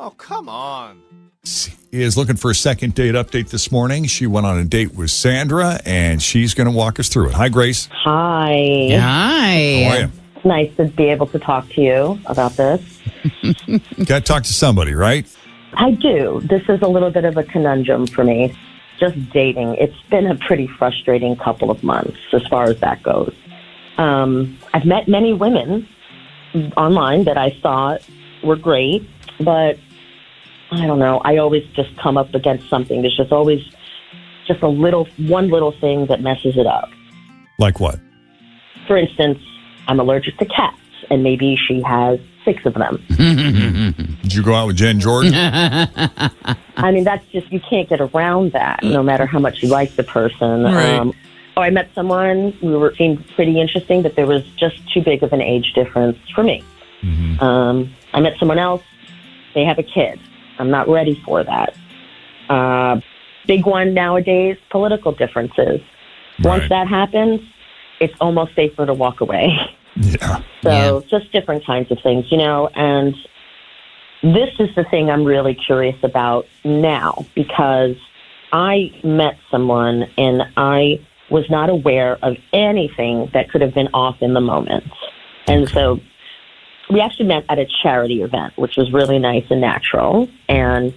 Oh, come on. Is looking for a second date update this morning. She went on a date with Sandra, and she's going to walk us through it. Hi, Grace. Hi. How are you? It's nice to be able to talk to you about this. Got to talk to somebody, right? I do. This is a little bit of a conundrum for me. Just dating. It's been a pretty frustrating couple of months as far as that goes. I've met many women online that I thought were great, but I don't know. I always just come up against something. There's just always just one little thing that messes it up. Like what? For instance, I'm allergic to cats, and maybe she has 6 of them. Did you go out with Jenn Jordan? I mean, that's just, you can't get around that, no matter how much you like the person. Right. I met someone who seemed pretty interesting, but there was just too big of an age difference for me. Mm-hmm. I met someone else. They have a kid. I'm not ready for that. Big one nowadays, political differences. Once that happens, it's almost safer to walk away. Yeah. So just different kinds of things, and this is the thing I'm really curious about now, because I met someone and I was not aware of anything that could have been off in the moment. And so we actually met at a charity event, which was really nice and natural, and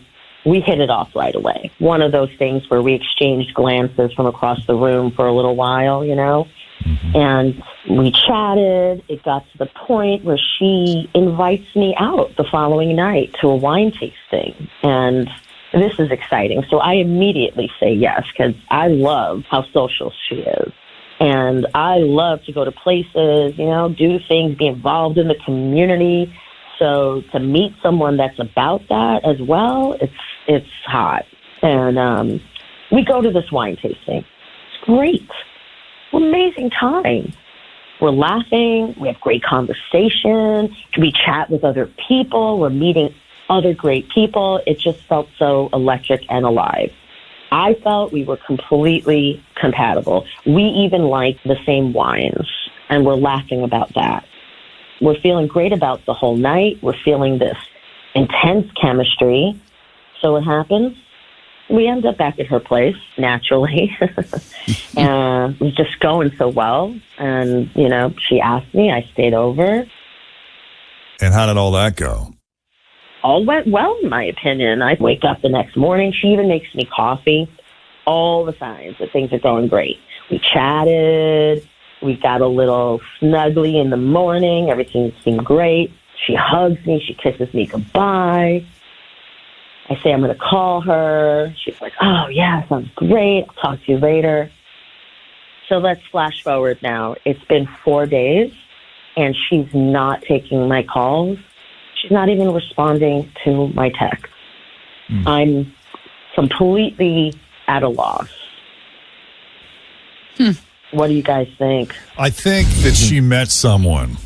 we hit it off right away. One of those things where we exchanged glances from across the room for a little while, Mm-hmm. and we chatted. It got to the point where she invites me out the following night to a wine tasting, and this is exciting. So I immediately say yes, because I love how social she is. And I love to go to places, do things, be involved in the community. So to meet someone that's about that as well, it's hot. And we go to this wine tasting. It's great. Amazing time. We're laughing. We have great conversation. We chat with other people. We're meeting other great people. It just felt so electric and alive. I felt we were completely compatible. We even liked the same wines, and we're laughing about that. We're feeling great about the whole night. We're feeling this intense chemistry. So what happens? We end up back at her place, naturally. And it was just going so well. And, she asked me. I stayed over. And how did all that go? All went well, in my opinion. I wake up the next morning. She even makes me coffee. All the signs that things are going great. We chatted. We got a little snuggly in the morning. Everything seemed great. She hugs me. She kisses me goodbye. I say I'm going to call her. She's like, oh, yeah, sounds great. I'll talk to you later. So let's flash forward now. It's been 4 days, and she's not taking my calls. She's not even responding to my texts. I'm completely at a loss. What do you guys think? I think that she met someone,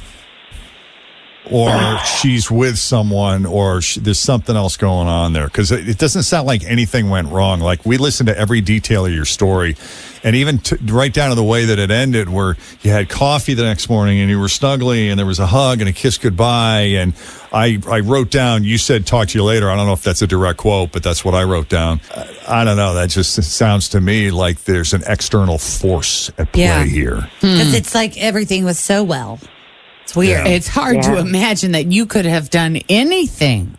or she's with someone, or there's something else going on there, because it doesn't sound like anything went wrong. Like, we listened to every detail of your story, and even right down to the way that it ended, where you had coffee the next morning and you were snuggly and there was a hug and a kiss goodbye. And I wrote down, you said, talk to you later. I don't know if that's a direct quote, but that's what I wrote down. I don't know. That just sounds to me like there's an external force at play here. Because it's like everything was so well. It's weird. Yeah. It's hard to imagine that you could have done anything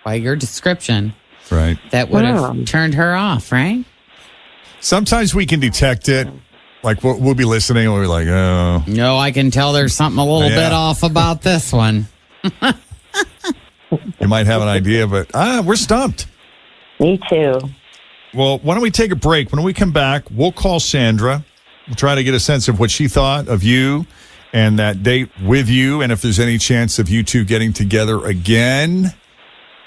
by your description, right, that would have turned her off, right? Sometimes we can detect it. Like, we'll be listening and we'll be like, oh. No, I can tell there's something a little bit off about this one. You might have an idea, but we're stumped. Me too. Well, why don't we take a break? When we come back, we'll call Sandra. We'll try to get a sense of what she thought of you and that date with you, and if there's any chance of you two getting together again.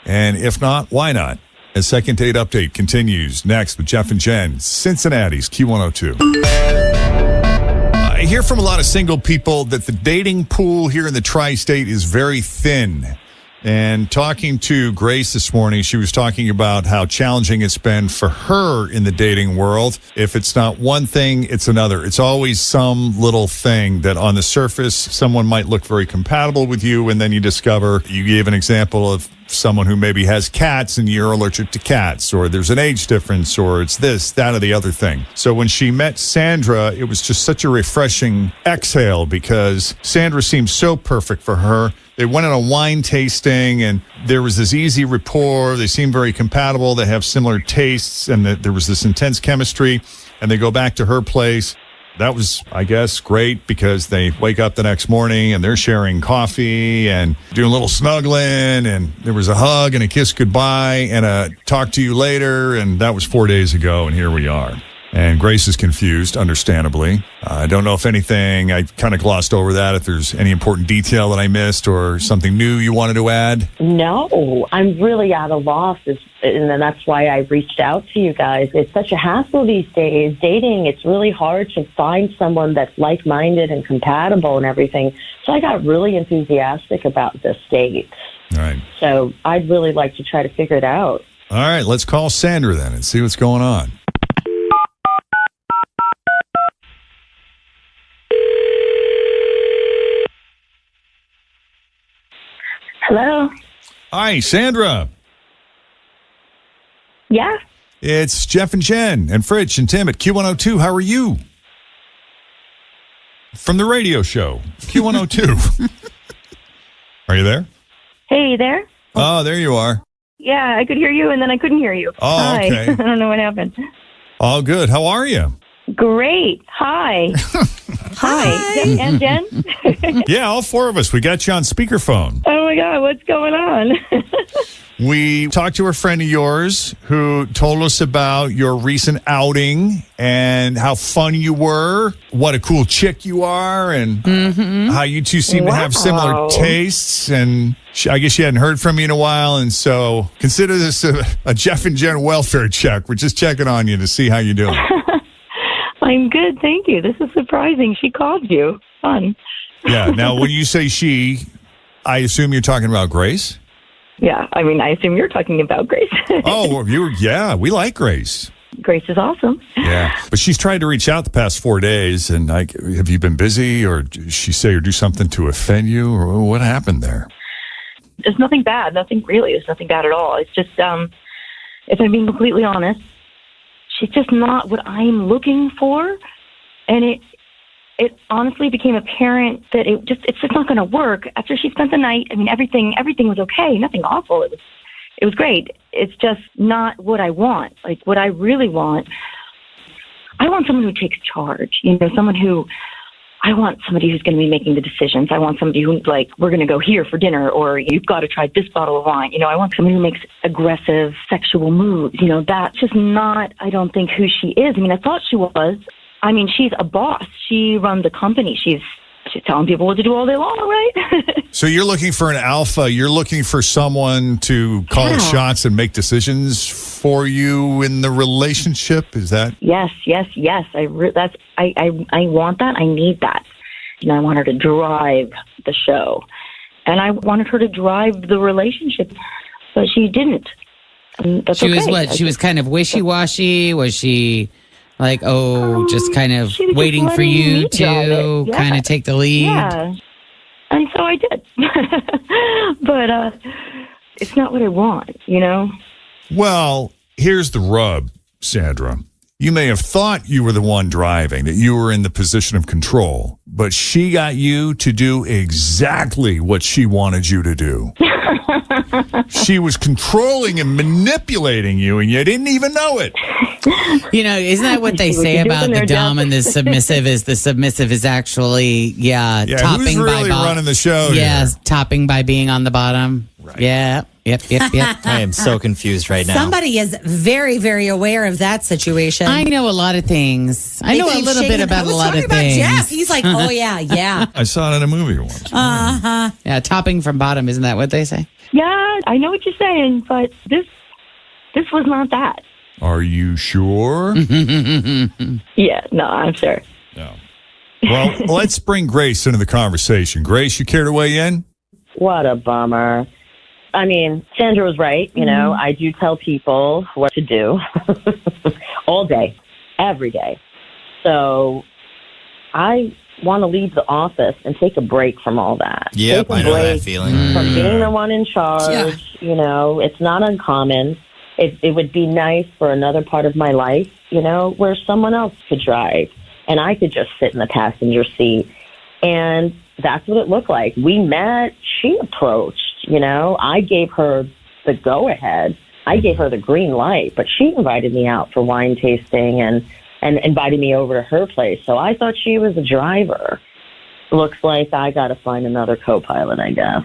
And if not, why not? A second date update continues next with Jeff and Jenn, Cincinnati's Q102. I hear from a lot of single people that the dating pool here in the tri-state is very thin. And talking to Grace this morning, she was talking about how challenging it's been for her in the dating world. If it's not one thing, it's another. It's always some little thing that on the surface, someone might look very compatible with you, and then you discover, you gave an example of someone who maybe has cats and you're allergic to cats, or there's an age difference, or it's this, that, or the other thing. So when she met Sandra, it was just such a refreshing exhale because Sandra seemed so perfect for her. They went on a wine tasting and there was this easy rapport. They seemed very compatible. They have similar tastes and there was this intense chemistry, and they go back to her place. That was, I guess, great because they wake up the next morning and they're sharing coffee and doing a little snuggling, and there was a hug and a kiss goodbye and a talk to you later, and that was 4 days ago, and here we are. And Grace is confused, understandably. I don't know if anything, I kind of glossed over that, if there's any important detail that I missed or something new you wanted to add. No, I'm really at a loss, and then that's why I reached out to you guys. It's such a hassle these days. Dating, it's really hard to find someone that's like-minded and compatible and everything. So I got really enthusiastic about this date. All right. So I'd really like to try to figure it out. All right, let's call Sandra then and see what's going on. Hello? Hi, Sandra. Yeah? It's Jeff and Jenn and Fritch and Tim at Q102. How are you? From the radio show, Q102. Are you there? Hey, you there? Oh, there you are. Yeah, I could hear you, and then I couldn't hear you. Oh, Hi. okay. I don't know what happened. All good. How are you? Great. Hi. Hi. And Jen? Yeah, all four of us. We got you on speakerphone. Oh, my God. What's going on? We talked to a friend of yours who told us about your recent outing and how fun you were, what a cool chick you are, and how you two seem to have similar tastes. And I guess she hadn't heard from you in a while, and so consider this a Jeff and Jenn welfare check. We're just checking on you to see how you're doing. I'm good. Thank you. This is surprising. She called you. Fun. Yeah. Now, when you say she, I assume you're talking about Grace? Yeah. I mean, I assume you're talking about Grace. Oh, well, yeah, we like Grace. Grace is awesome. Yeah, but she's tried to reach out the past 4 days, and have you been busy, or did she say or do something to offend you, or what happened there? There's nothing bad. Nothing really. There's nothing bad at all. It's just, if I'm being completely honest, she's just not what I'm looking for, and it honestly became apparent that it's just not going to work after she spent the night. I mean, everything was okay, nothing awful. It was great. It's just not what I want. Like, what I really want, I want someone who takes charge. I want somebody who's going to be making the decisions. I want somebody who, like, we're going to go here for dinner, or you've got to try this bottle of wine. I want somebody who makes aggressive sexual moves. That's just not, I don't think, who she is. I mean, I thought she was. I mean, she's a boss. She runs a company. She's telling people what to do all day long, right? So you're looking for an alpha. You're looking for someone to call the shots and make decisions for you in the relationship. Is that? Yes. I want that. I need that. I want her to drive the show, and I wanted her to drive the relationship, but she didn't. And that's She was okay. what? She was kind of wishy-washy? Was she like, just kind of waiting for you to kind of take the lead? Yeah. And so I did. But it's not what I want, Well, here's the rub, Sandra. You may have thought you were the one driving, that you were in the position of control, but she got you to do exactly what she wanted you to do. She was controlling and manipulating you, and you didn't even know it. Isn't that what they say about the dumb and the submissive? Is the submissive is actually, topping who's really by running the show? Yes, topping by being on the bottom. Right. Yeah. Yep. I am so confused right now. Somebody is very, very aware of that situation. I know a lot of things. I know a little bit about a lot of things. Jeff. He's like, oh, yeah. I saw it in a movie once. Yeah, topping from bottom. Isn't that what they say? Yeah, I know what you're saying, but this was not that. Are you sure? Yeah, no, I'm sure. No. Well, let's bring Grace into the conversation. Grace, you care to weigh in? What a bummer. I mean, Sandra was right. You know, I do tell people what to do all day, every day. So I want to leave the office and take a break from all that. Yep, take a I know that break feeling. from being the one in charge. You know, it's not uncommon. It would be nice for another part of my life, you know, where someone else could drive and I could just sit in the passenger seat. And that's what it looked like. We met. She approached, you know. I gave her the go-ahead. I gave her the green light, but she invited me out for wine tasting and invited me over to her place. So I thought she was a driver. Looks like I got to find another co-pilot, I guess.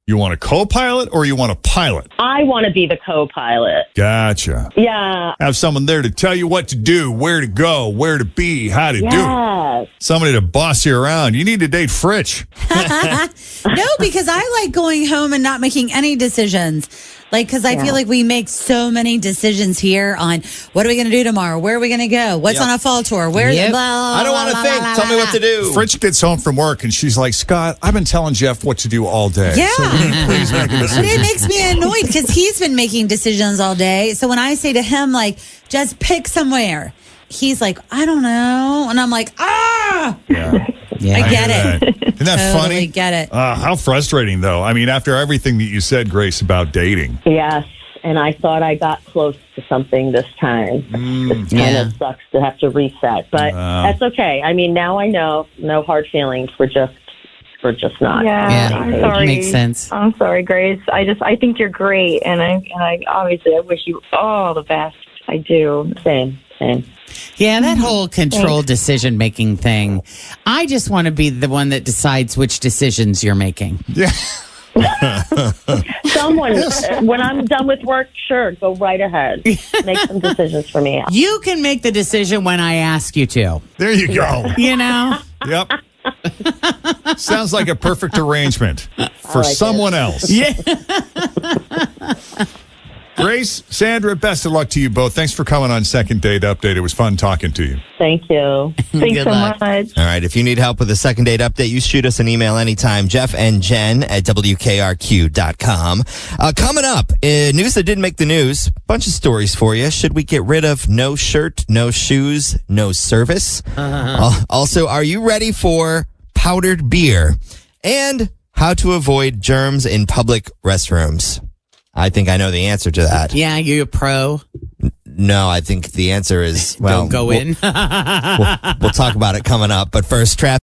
You want a co-pilot or you want a pilot? I want to be the co-pilot. Gotcha. Yeah. Have someone there to tell you what to do, where to go, where to be, how to do it. Somebody to boss you around. You need to date Fritch. No, because I like going home and not making any decisions. Like, because I feel like we make so many decisions here on what are we going to do tomorrow? Where are we going to go? What's on a fall tour? Where? I don't want to think. Tell me what to do. Fritch gets home from work and she's like, Scott, I've been telling Jeff what to do all day. Yeah. So will you please make a decision? But it makes me annoyed because he's been making decisions all day. So when I say to him, like, just pick somewhere, he's like, I don't know. And I'm like, Yeah, I get it. Isn't that Totally funny? get it. How frustrating, though. I mean, after everything that you said, Grace, about dating. Yes. And I thought I got close to something this time. It kind of sucks to have to reset, but that's okay. I mean, now I know. No hard feelings. We're just not. Yeah, I'm sorry. Makes sense. I'm sorry, Grace. I think you're great, and I obviously I wish you all the best. I do. Same. Yeah, that whole control decision making thing. I just want to be the one that decides which decisions you're making. Yeah. Someone, when I'm done with work, sure, go right ahead. Make some decisions for me. You can make the decision when I ask you to. There you go. You know? Yep. Sounds like a perfect arrangement for someone else. Yeah. Grace, Sandra, best of luck to you both. Thanks for coming on Second Date Update. It was fun talking to you. Thank you. Thanks Good so luck. much. All right. If you need help with a second date update, you shoot us an email anytime. Jeff and Jenn at WKRQ.com. Coming up, news that didn't make the news. Bunch of stories for you. Should we get rid of no shirt, no shoes, no service? Also, are you ready for powdered beer? And how to avoid germs in public restrooms. I think I know the answer to that. Yeah, you're a pro. No, I think the answer is, well, Don't go in. We'll talk about it coming up. But first, traffic.